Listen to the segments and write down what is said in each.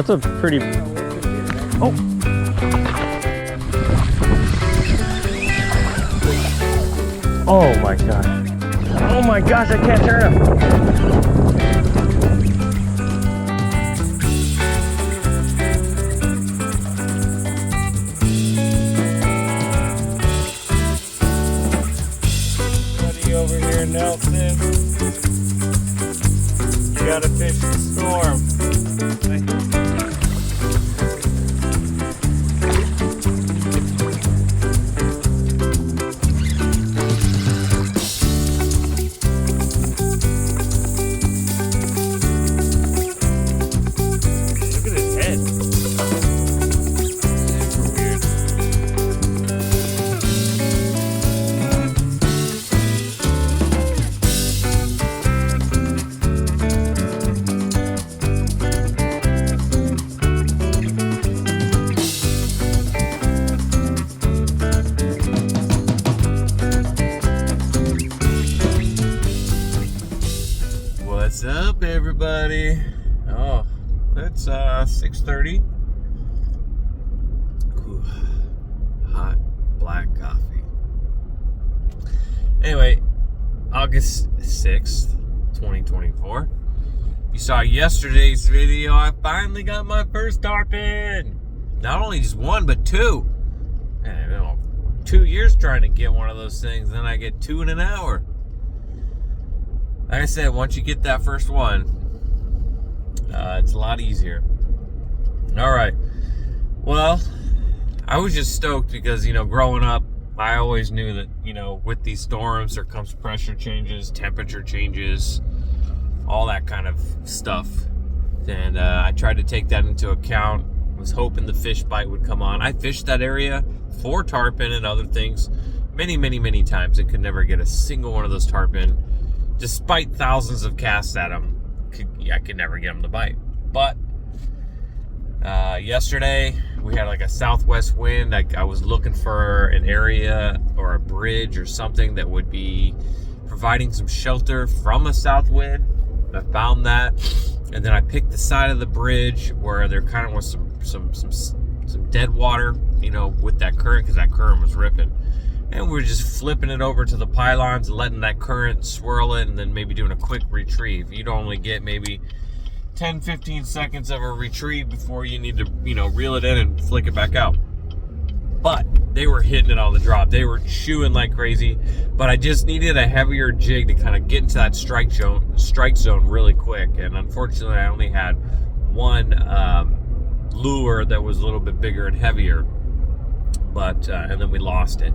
That's a pretty... Oh! Oh my gosh. Oh my gosh, I can't turn him. Buddy over here, Nelson. You gotta fish the storm. What's up, everybody? Oh, it's 6:30. Ooh, hot black coffee. Anyway, August 6th, 2024. You saw yesterday's video. I finally got my first tarpon. Not only just one, but two. Man, you know, 2 years trying to get one of those things, then I get two in an hour. Like I said, once you get that first one, it's a lot easier. All right. Well, I was just stoked because, you know, growing up, I always knew that, you know, with these storms, there comes pressure changes, temperature changes, all that kind of stuff. And I tried to take that into account. Was hoping the fish bite would come on. I fished that area for tarpon and other things many, many, many times and could never get a single one of those tarpon. Despite thousands of casts at them, I could never get them to bite. But yesterday, we had like a southwest wind. I was looking for an area or a bridge or something that would be providing some shelter from a south wind. I found that, and then I picked the side of the bridge where there kind of was some dead water, you know, with that current, because that current was ripping. And we're just flipping it over to the pylons and letting that current swirl it, and then maybe doing a quick retrieve. You'd only get maybe 10-15 seconds of a retrieve before you need to, you know, reel it in and flick it back out. But they were hitting it on the drop. They were chewing like crazy. But I just needed a heavier jig to kind of get into that strike zone really quick. And unfortunately, I only had one lure that was a little bit bigger and heavier. But and then we lost it.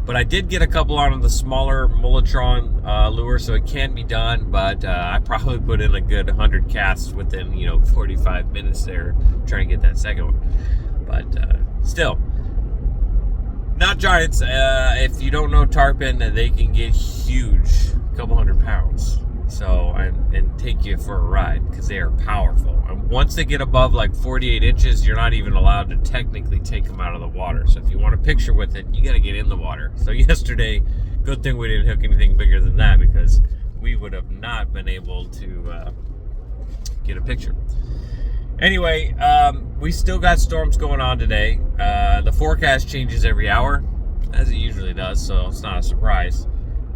But I did get a couple on the smaller Mulletron lure, so it can be done. But I probably put in a good 100 casts within, you know, 45 minutes there, trying to get that second one. But still, not giants. If you don't know tarpon, they can get huge, a couple 100 pounds. So and take you for a ride because they are powerful. And once they get above like 48 inches, you're not even allowed to technically take them out of the water. So if you want a picture with it, you got to get in the water. So yesterday, good thing we didn't hook anything bigger than that, because we would have not been able to get a picture. Anyway, we still got storms going on today. The forecast changes every hour, as it usually does, so it's not a surprise.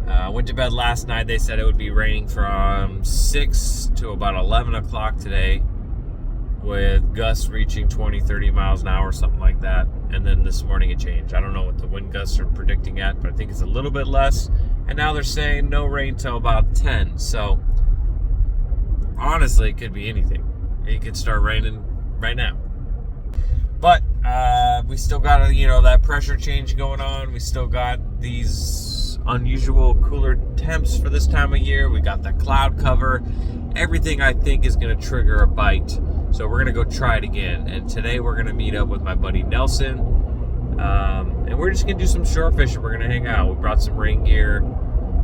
I went to bed last night. They said it would be raining from 6 to about 11 o'clock today, with gusts reaching 20-30 miles an hour, something like that. And then this morning it changed. I don't know what the wind gusts are predicting at, but I think it's a little bit less. And now they're saying no rain till about 10. So honestly, it could be anything. It could start raining right now. But we still got, you know, that pressure change going on. We still got these unusual cooler temps for this time of year. We got that cloud cover. Everything I think is going to trigger a bite. So we're going to go try it again. And today we're going to meet up with my buddy Nelson. And we're just going to do some shore fishing. We're going to hang out. We brought some rain gear.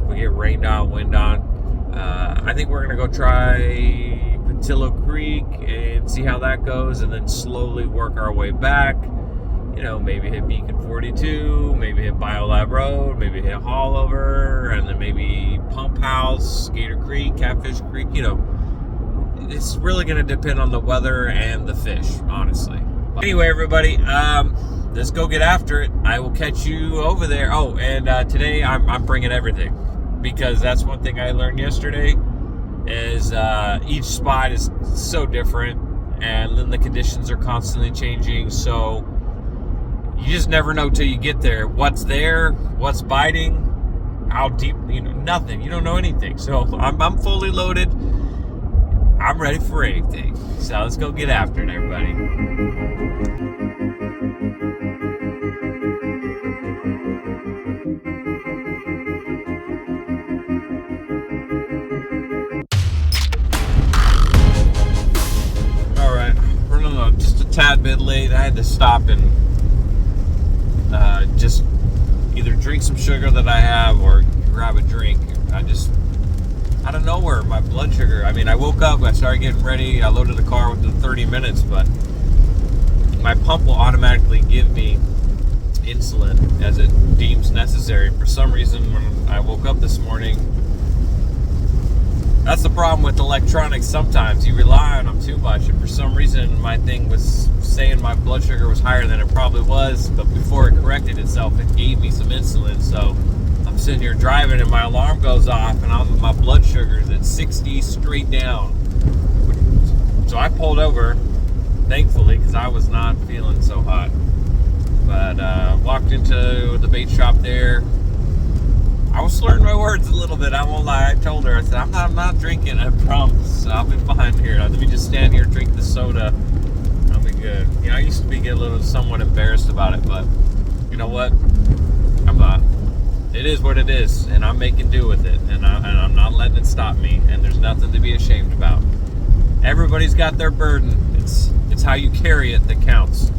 If we get rained on, wind on. I think we're going to go try Patillio Creek and see how that goes. And then slowly work our way back. You know, maybe hit Beacon 42, maybe hit Biolab Road, maybe hit Hallover, and then maybe Pump House, Gator Creek, Catfish Creek, you know. it's really going to depend on the weather and the fish, honestly. But anyway, everybody, let's go get after it. I will catch you over there. Oh, and today I'm bringing everything, because that's one thing I learned yesterday is each spot is so different, and then the conditions are constantly changing, so you just never know till you get there what's there, what's biting, how deep, nothing. You don't know anything. So I'm fully loaded. I'm ready for anything. So let's go get after it, everybody. All right, running just a tad bit late. I had to stop and just either drink some sugar that I have or grab a drink. Out of nowhere, my blood sugar, I woke up, I started getting ready, I loaded the car within 30 minutes, but my pump will automatically give me insulin as it deems necessary. For some reason, when I woke up this morning, that's the problem with electronics. Sometimes you rely on them too much, and for some reason my thing was saying my blood sugar was higher than it probably was, but before it corrected itself, it gave me some insulin. So I'm sitting here driving and my alarm goes off and my blood sugar is at 60 straight down. So I pulled over, thankfully, because I was not feeling so hot. But walked into the bait shop there. I was slurring my words a little bit, I won't lie. I told her, I said, I'm not drinking, I promise. I'll be fine here. Let me just stand here, drink the soda. I'll be good. I used to get a little somewhat embarrassed about it, but you know what? I'm not. It is what it is, and I'm making do with it, and I'm not letting it stop me, and there's nothing to be ashamed about. Everybody's got their burden. It's how you carry it that counts.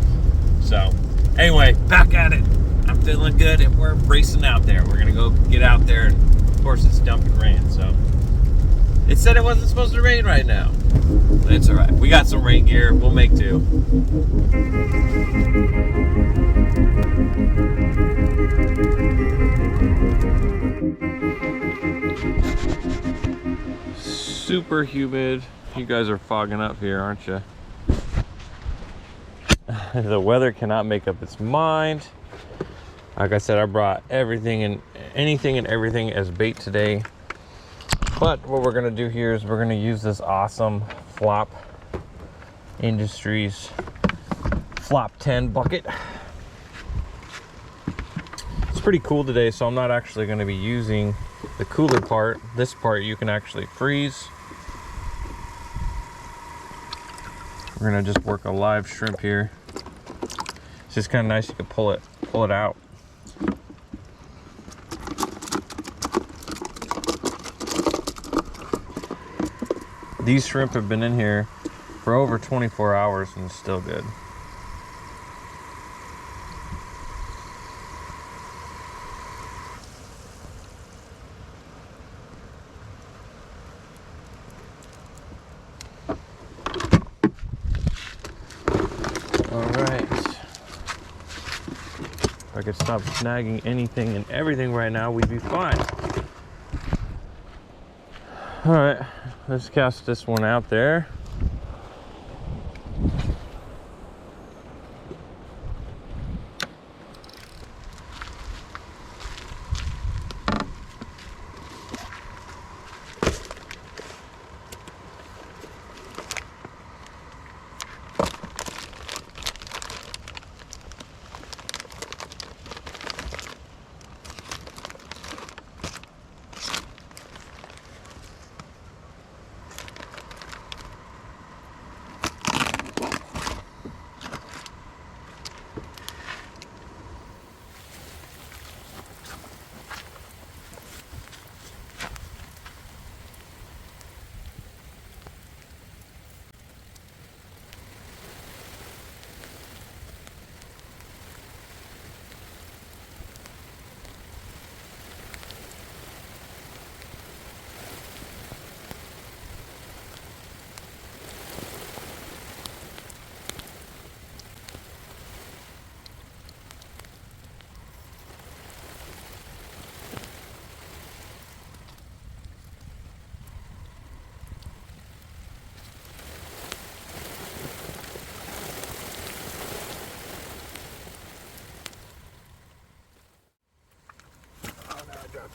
So, anyway, back at it. I'm feeling good, and we're racing out there. We're gonna go get out there, and of course it's dumping rain, so it said it wasn't supposed to rain right now, but it's all right. We got some rain gear. We'll make do. Super humid. You guys are fogging up here, aren't you? The weather cannot make up its mind. Like I said, I brought everything and anything and everything as bait today. But what we're gonna do here is we're gonna use this awesome Flop Industries Flop 10 bucket. It's pretty cool today, so I'm not actually gonna be using the cooler part. This part you can actually freeze. We're gonna just work a live shrimp here. It's just kind of nice. You can pull it out. These shrimp have been in here for over 24 hours and it's still good. If I could stop snagging anything and everything right now, we'd be fine. All right, let's cast this one out there.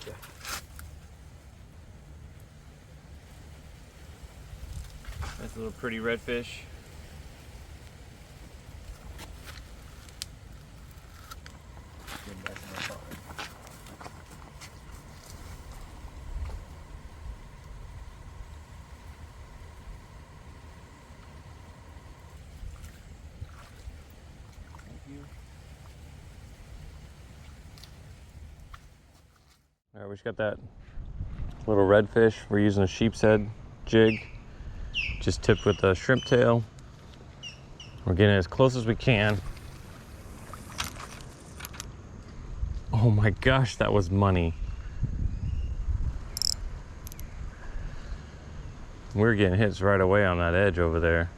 Gotcha. That's a little pretty redfish. All right, we just got that little redfish. We're using a sheep's head jig, just tipped with a shrimp tail. We're getting as close as we can. Oh my gosh, that was money. We're getting hits right away on that edge over there.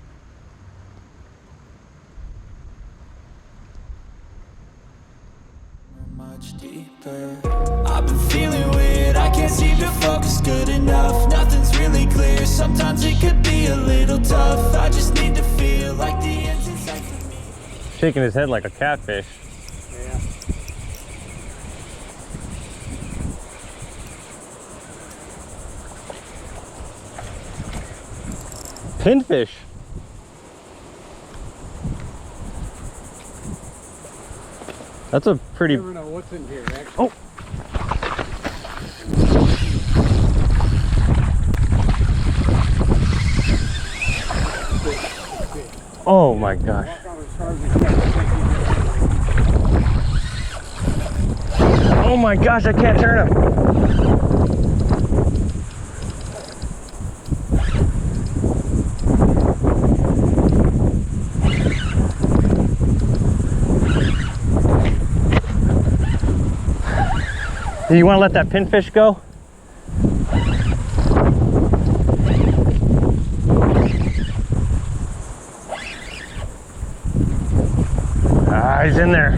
Much deeper. I've been feeling weird, I can't seem to focus good enough. Nothing's really clear, sometimes it could be a little tough. I just need to feel like the end's in sight for me. Shaking his head like a catfish. Yeah. Pinfish. That's a pretty... You never know what's in here, actually. Oh! Oh my gosh. Oh my gosh, I can't turn him. Do you want to let that pinfish go? Ah, he's in there.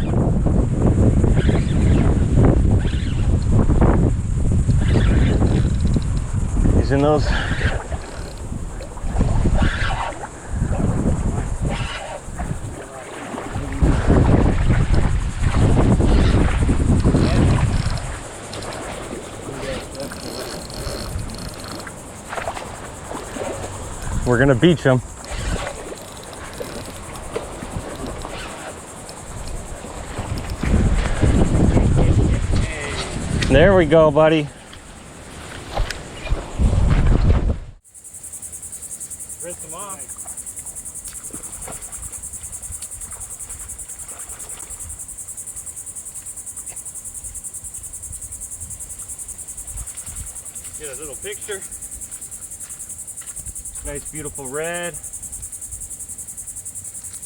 He's in those. We're gonna beach him. There we go, buddy. Rinse him off. Get a little picture. Nice, beautiful red.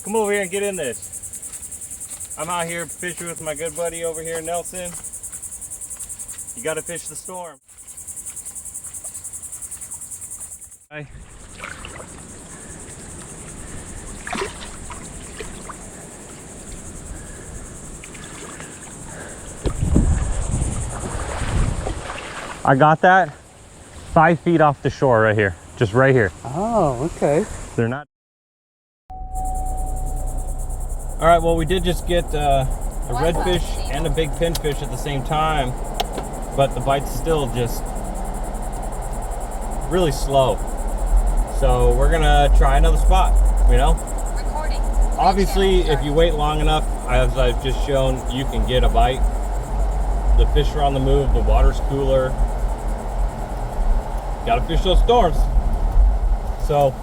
Come over here and get in this. I'm out here fishing with my good buddy over here, Nelson. You gotta fish the storm. Hi. I got that 5 feet off the shore right here. Just right here. Oh, okay. They're not. All right, well, we did just get a redfish and a big pinfish at the same time, but the bite's still just really slow. So we're gonna try another spot, you know? Recording. Obviously, if you wait long enough, as I've just shown, you can get a bite. The fish are on the move, the water's cooler. Gotta fish those storms. So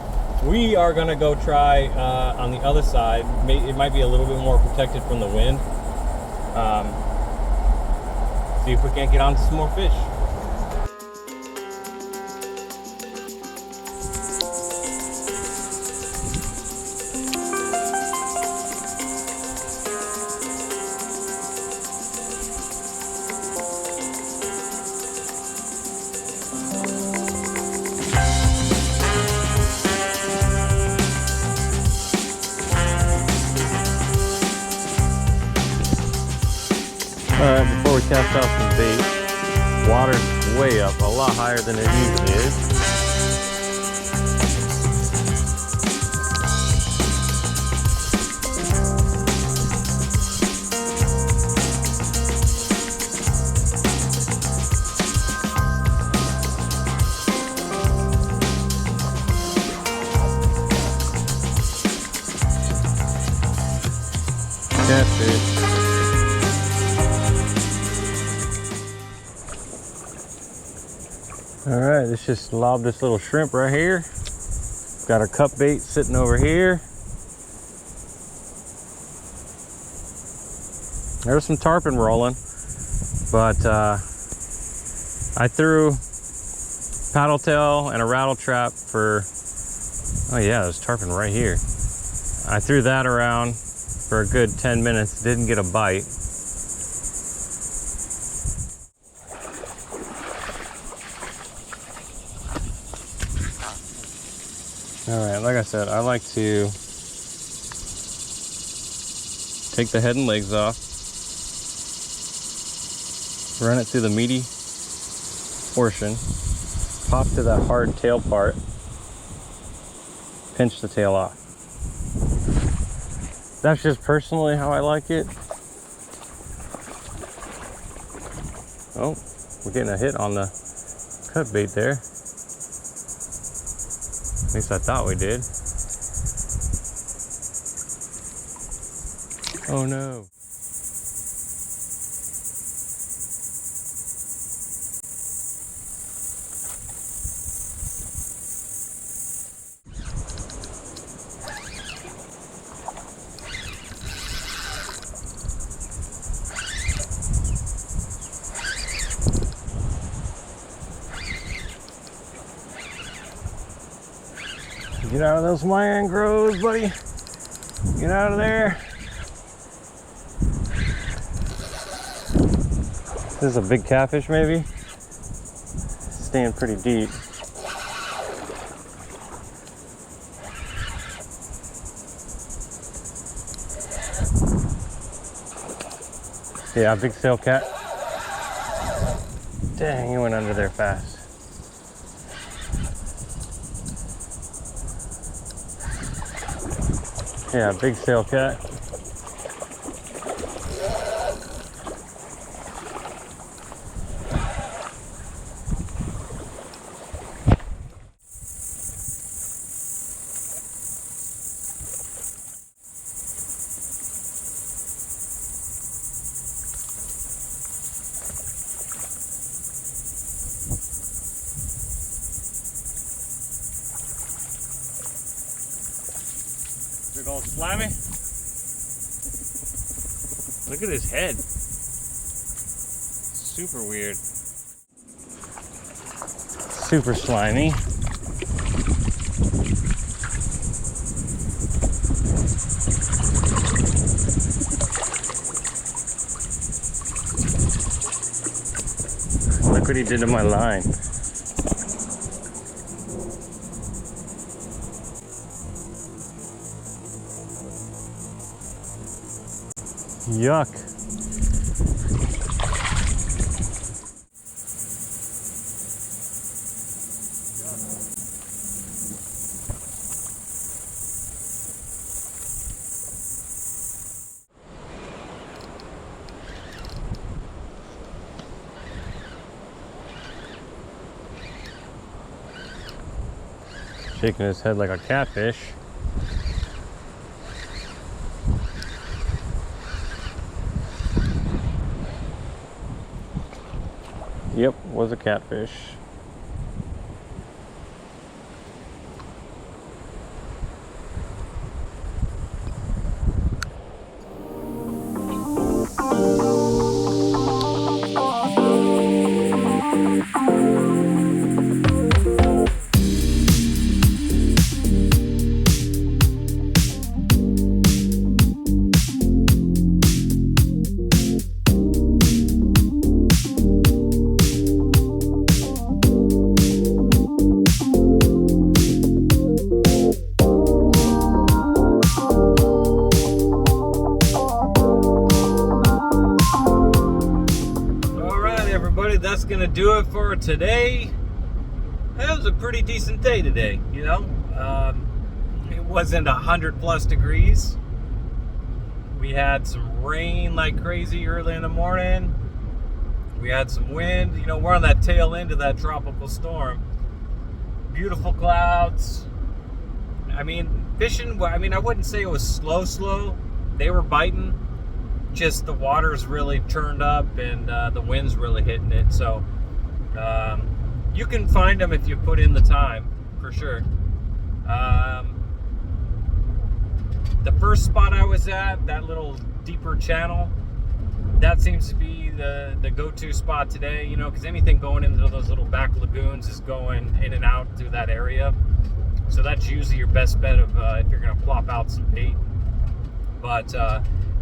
we are gonna go try on the other side. It might be a little bit more protected from the wind. See if we can't get onto some more fish. Alright, before we cast off some bait, water's way up, a lot higher than it usually is. All right, let's just lob this little shrimp right here. Got our cup bait sitting over here. There's some tarpon rolling, but I threw paddle tail and a rattle trap for, oh yeah, there's tarpon right here. I threw that around for a good 10 minutes, didn't get a bite. All right, like I said, I like to take the head and legs off, run it through the meaty portion, pop to that hard tail part, pinch the tail off. That's just personally how I like it. Oh, we're getting a hit on the cut bait there. At least I thought we did. Oh no. Get out of those mangroves, buddy. Get out of there. This is a big catfish, maybe. Staying pretty deep. Yeah, big sail cat. Dang, he went under there fast. Yeah, big sail cat. Big old slimy. Look at his head. Super weird. Super slimy. Look what he did to my line. Yuck. Shaking his head like a catfish. Yep, was a catfish. That's gonna do it for today. It was a pretty decent day today, you know. It wasn't 100+ degrees. We had some rain like crazy early in the morning. We had some wind. You know, we're on that tail end of that tropical storm. Beautiful clouds. I mean, fishing, I mean, I wouldn't say it was slow. They were biting. Just the water's really turned up and the wind's really hitting it. So you can find them if you put in the time, for sure. The first spot I was at, that little deeper channel, that seems to be the go-to spot today, you know, because anything going into those little back lagoons is going in and out through that area. So that's usually your best bet of if you're going to plop out some bait. But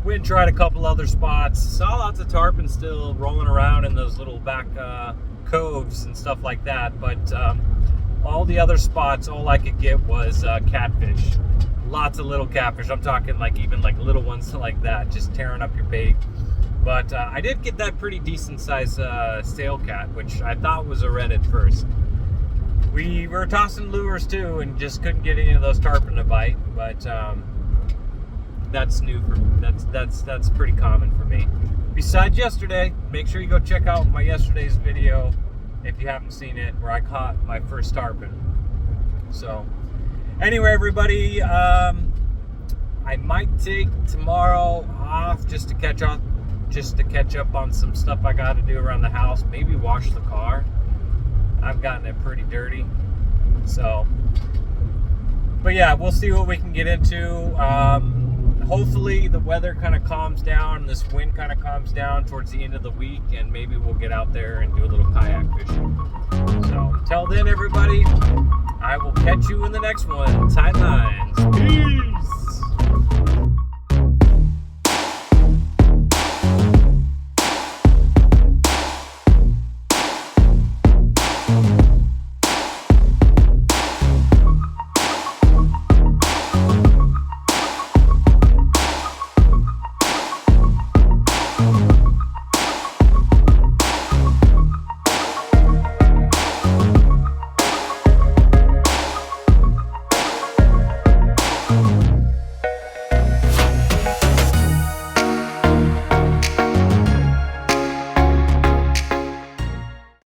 we had tried a couple other spots. Saw lots of tarpon still rolling around in those little back coves and stuff like that. But all the other spots, all I could get was catfish. Lots of little catfish. I'm talking like even like little ones like that, just tearing up your bait. But I did get that pretty decent sized sail cat, which I thought was a red at first. We were tossing lures too, and just couldn't get any of those tarpon to bite. But that's new for that's pretty common for me. Besides yesterday, make sure you go check out my yesterday's video if you haven't seen it, where I caught my first tarpon. So anyway, everybody, I might take tomorrow off just to catch up on some stuff I got to do around the house. Maybe wash the car. I've gotten it pretty dirty. So, but yeah, we'll see what we can get into. Hopefully the weather kind of calms down, this wind kind of calms down towards the end of the week, and maybe we'll get out there and do a little kayak fishing. So until then, everybody, I will catch you in the next one. Tight lines. Peace.